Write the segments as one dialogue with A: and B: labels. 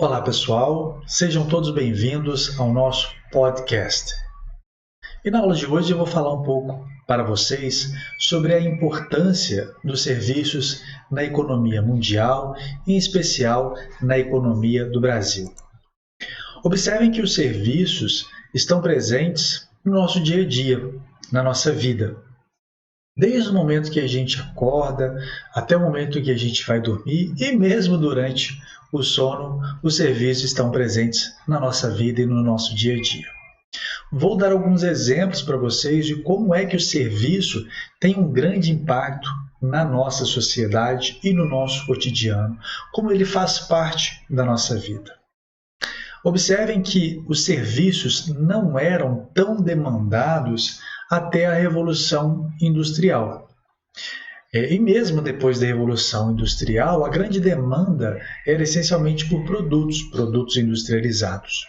A: Olá pessoal, sejam todos bem-vindos ao nosso podcast. E na aula de hoje eu vou falar um pouco para vocês sobre a importância dos serviços na economia mundial, em especial na economia do Brasil. Observem que os serviços estão presentes no nosso dia a dia, na nossa vida. Desde o momento que a gente acorda até o momento que a gente vai dormir e mesmo durante o sono, os serviços estão presentes na nossa vida e no nosso dia a dia. Vou dar alguns exemplos para vocês de como é que o serviço tem um grande impacto na nossa sociedade e no nosso cotidiano, como ele faz parte da nossa vida. Observem que os serviços não eram tão demandados até a Revolução Industrial. E mesmo depois da Revolução Industrial, a grande demanda era essencialmente por produtos industrializados.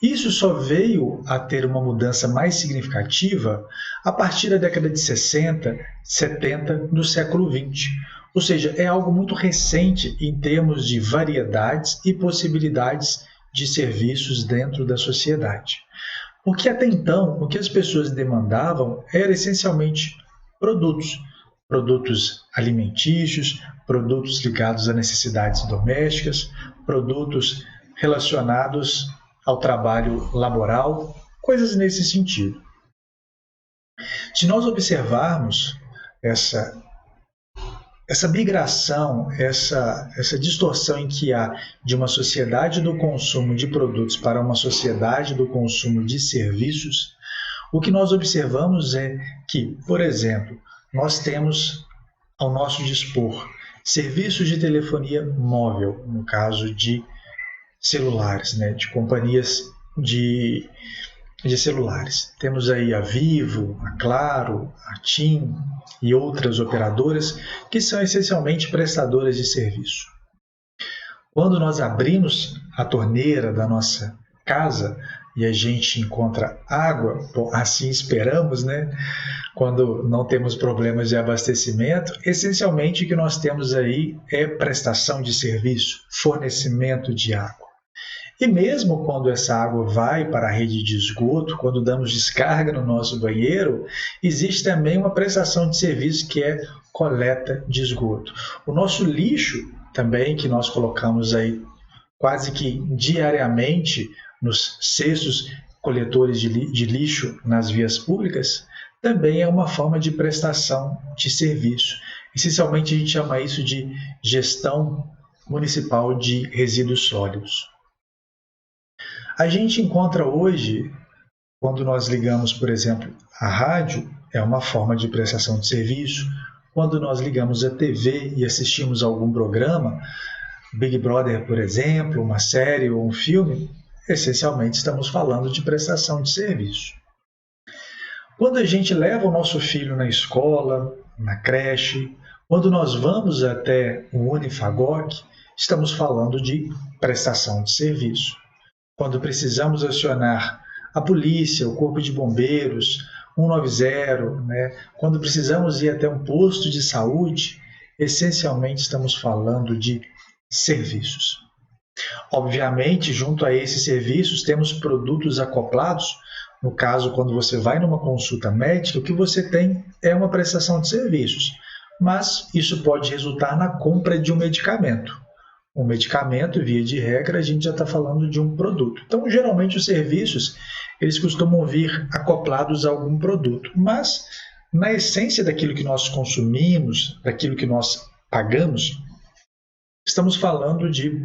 A: Isso só veio a ter uma mudança mais significativa a partir da década de 60, 70 do século XX. Ou seja, é algo muito recente em termos de variedades e possibilidades de serviços dentro da sociedade. Porque até então, o que as pessoas demandavam era essencialmente produtos alimentícios, produtos ligados a necessidades domésticas, produtos relacionados ao trabalho laboral, coisas nesse sentido. Se nós observarmos essa migração, essa distorção em que há de uma sociedade do consumo de produtos para uma sociedade do consumo de serviços, o que nós observamos é que, por exemplo, nós temos ao nosso dispor serviços de telefonia móvel, no caso de celulares, de companhias de celulares. Temos aí a Vivo, a Claro, a TIM e outras operadoras que são essencialmente prestadoras de serviço. Quando nós abrimos a torneira da nossa casa e a gente encontra água, assim esperamos, quando não temos problemas de abastecimento, essencialmente o que nós temos aí é prestação de serviço, fornecimento de água. E mesmo quando essa água vai para a rede de esgoto, quando damos descarga no nosso banheiro, existe também uma prestação de serviço que é coleta de esgoto. O nosso lixo também, que nós colocamos aí quase que diariamente nos cestos coletores de lixo nas vias públicas, também é uma forma de prestação de serviço. Essencialmente a gente chama isso de gestão municipal de resíduos sólidos. A gente encontra hoje, quando nós ligamos, por exemplo, a rádio, é uma forma de prestação de serviço. Quando nós ligamos a TV e assistimos a algum programa, Big Brother, por exemplo, uma série ou um filme, essencialmente estamos falando de prestação de serviço. Quando a gente leva o nosso filho na escola, na creche, quando nós vamos até o Unifagoc, estamos falando de prestação de serviço. Quando precisamos acionar a polícia, o corpo de bombeiros, 190, quando precisamos ir até um posto de saúde, essencialmente estamos falando de serviços. Obviamente, junto a esses serviços, temos produtos acoplados. No caso, quando você vai numa consulta médica, o que você tem é uma prestação de serviços, mas isso pode resultar na compra de um medicamento. Um medicamento, via de regra, a gente já está falando de um produto. Então, geralmente, os serviços eles costumam vir acoplados a algum produto, mas na essência daquilo que nós consumimos, daquilo que nós pagamos, estamos falando de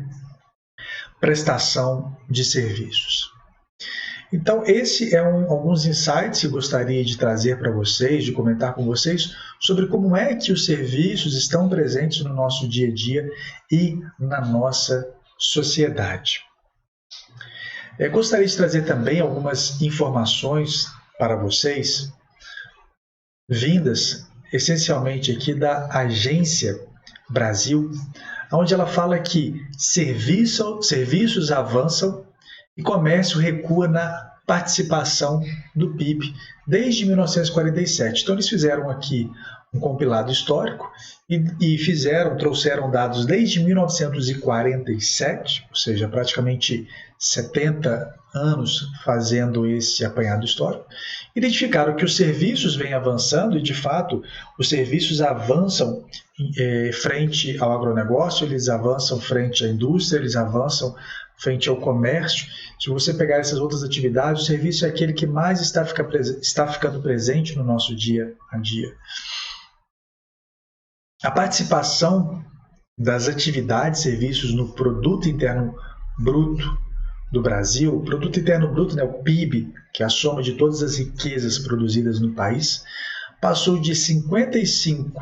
A: prestação de serviços. Então, esse é alguns insights que eu gostaria de trazer para vocês, de comentar com vocês, sobre como é que os serviços estão presentes no nosso dia a dia e na nossa sociedade. Gostaria de trazer também algumas informações para vocês, vindas essencialmente aqui da Agência Brasil, onde ela fala que serviços avançam e comércio recua na participação do PIB desde 1947. Então, eles fizeram aqui um compilado histórico e trouxeram dados desde 1947, ou seja, praticamente 70 anos fazendo esse apanhado histórico, identificaram que os serviços vêm avançando e, de fato, os serviços avançam frente ao agronegócio, eles avançam frente à indústria, eles avançam frente ao comércio. Se você pegar essas outras atividades, o serviço é aquele que mais está ficando presente no nosso dia a dia. A participação das atividades e serviços no Produto Interno Bruto do Brasil, o Produto Interno Bruto, né, o PIB, que é a soma de todas as riquezas produzidas no país, passou de 55%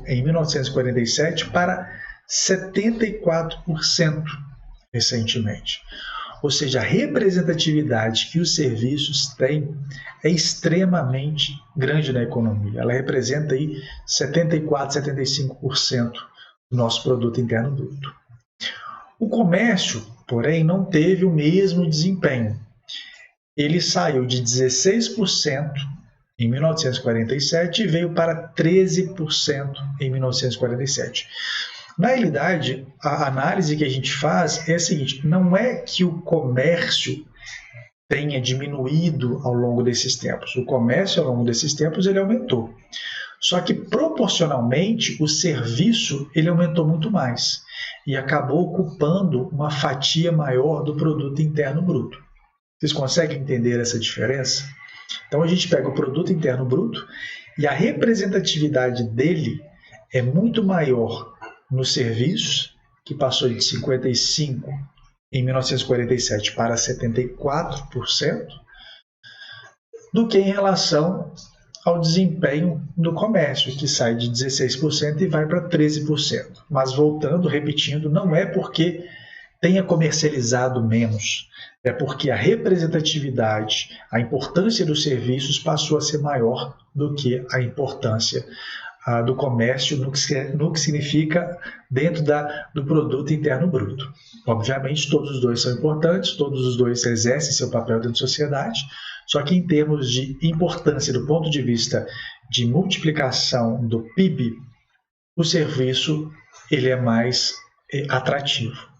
A: em 1947 para 74% recentemente. Ou seja, a representatividade que os serviços têm é extremamente grande na economia. Ela representa aí 74%, 75% do nosso produto interno bruto. O comércio, porém, não teve o mesmo desempenho. Ele saiu de 16% em 1947 e veio para 13% em 1947. Na realidade, a análise que a gente faz é a seguinte: não é que o comércio tenha diminuído ao longo desses tempos. O comércio, ao longo desses tempos, ele aumentou. Só que, proporcionalmente, o serviço ele aumentou muito mais e acabou ocupando uma fatia maior do produto interno bruto. Vocês conseguem entender essa diferença? Então, a gente pega o produto interno bruto e a representatividade dele é muito maior nos serviços, que passou de 55% em 1947 para 74%, do que em relação ao desempenho do comércio, que sai de 16% e vai para 13%. Mas voltando, repetindo, não é porque tenha comercializado menos, é porque a representatividade, a importância dos serviços passou a ser maior do que a importância do comércio no que significa dentro do produto interno bruto. Obviamente, todos os dois são importantes, todos os dois exercem seu papel dentro da sociedade, só que em termos de importância do ponto de vista de multiplicação do PIB, o serviço ele é mais atrativo.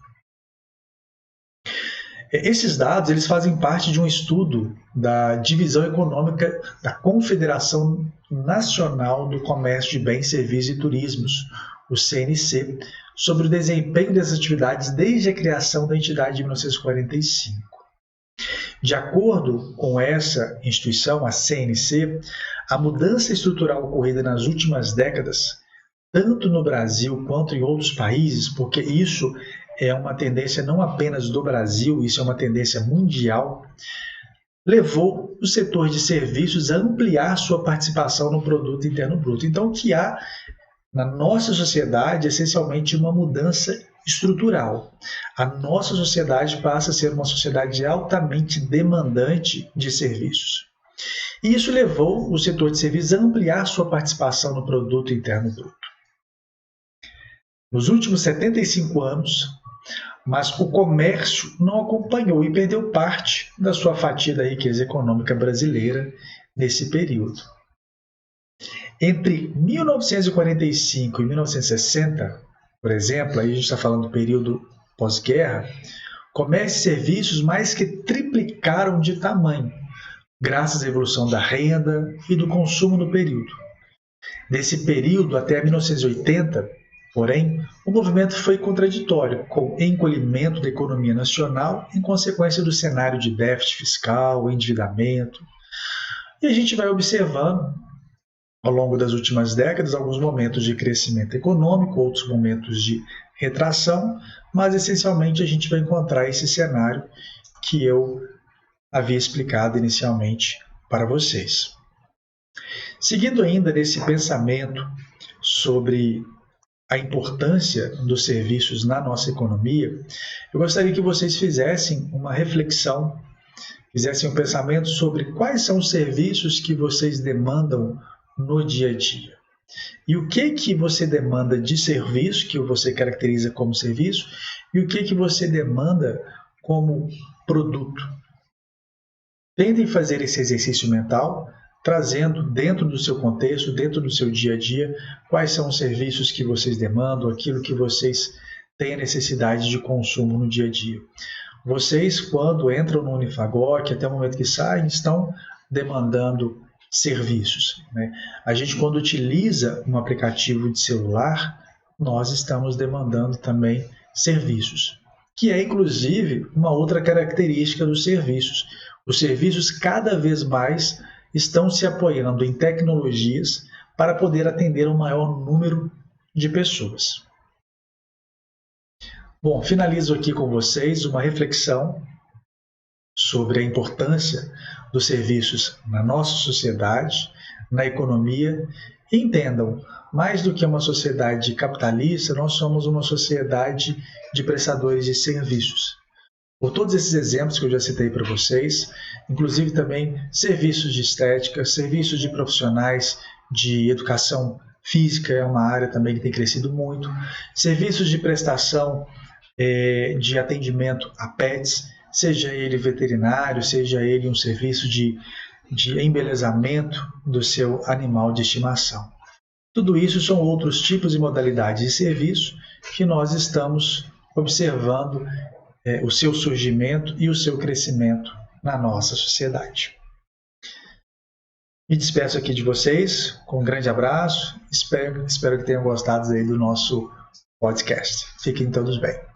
A: Esses dados eles fazem parte de um estudo da Divisão Econômica da Confederação Nacional do Comércio de Bens, Serviços e Turismos, o CNC, sobre o desempenho dessas atividades desde a criação da entidade de 1945. De acordo com essa instituição, a CNC, a mudança estrutural ocorrida nas últimas décadas, tanto no Brasil quanto em outros países, porque isso é uma tendência não apenas do Brasil, isso é uma tendência mundial, levou o setor de serviços a ampliar sua participação no produto interno bruto. Então, o que há na nossa sociedade é essencialmente uma mudança estrutural. A nossa sociedade passa a ser uma sociedade altamente demandante de serviços. E isso levou o setor de serviços a ampliar sua participação no produto interno bruto. Nos últimos 75 anos, mas o comércio não acompanhou e perdeu parte da sua fatia da riqueza econômica brasileira nesse período. Entre 1945 e 1960, por exemplo, aí a gente está falando do período pós-guerra, comércio e serviços mais que triplicaram de tamanho, graças à evolução da renda e do consumo no período. Nesse período, até 1980, porém, o movimento foi contraditório, com encolhimento da economia nacional em consequência do cenário de déficit fiscal, endividamento. E a gente vai observando, ao longo das últimas décadas, alguns momentos de crescimento econômico, outros momentos de retração, mas essencialmente a gente vai encontrar esse cenário que eu havia explicado inicialmente para vocês. Seguindo ainda nesse pensamento sobre a importância dos serviços na nossa economia, eu gostaria que vocês fizessem uma reflexão, fizessem um pensamento sobre quais são os serviços que vocês demandam no dia a dia. E o que você demanda de serviço, que você caracteriza como serviço, e o que você demanda como produto. Tentem fazer esse exercício mental, trazendo dentro do seu contexto, dentro do seu dia a dia, quais são os serviços que vocês demandam, aquilo que vocês têm necessidade de consumo no dia a dia. Vocês, quando entram no Unifagoc, até o momento que saem, estão demandando serviços, né? A gente, quando utiliza um aplicativo de celular, nós estamos demandando também serviços, que é, inclusive, uma outra característica dos serviços. Os serviços cada vez mais estão se apoiando em tecnologias para poder atender um maior número de pessoas. Bom, finalizo aqui com vocês uma reflexão sobre a importância dos serviços na nossa sociedade, na economia. Entendam, mais do que uma sociedade capitalista, nós somos uma sociedade de prestadores de serviços. Por todos esses exemplos que eu já citei para vocês, inclusive também serviços de estética, serviços de profissionais de educação física, é uma área também que tem crescido muito, serviços de prestação de atendimento a pets, seja ele veterinário, seja ele um serviço de embelezamento do seu animal de estimação. Tudo isso são outros tipos e modalidades de serviço que nós estamos observando o seu surgimento e o seu crescimento na nossa sociedade. Me despeço aqui de vocês com um grande abraço. Espero que tenham gostado aí do nosso podcast. Fiquem todos bem.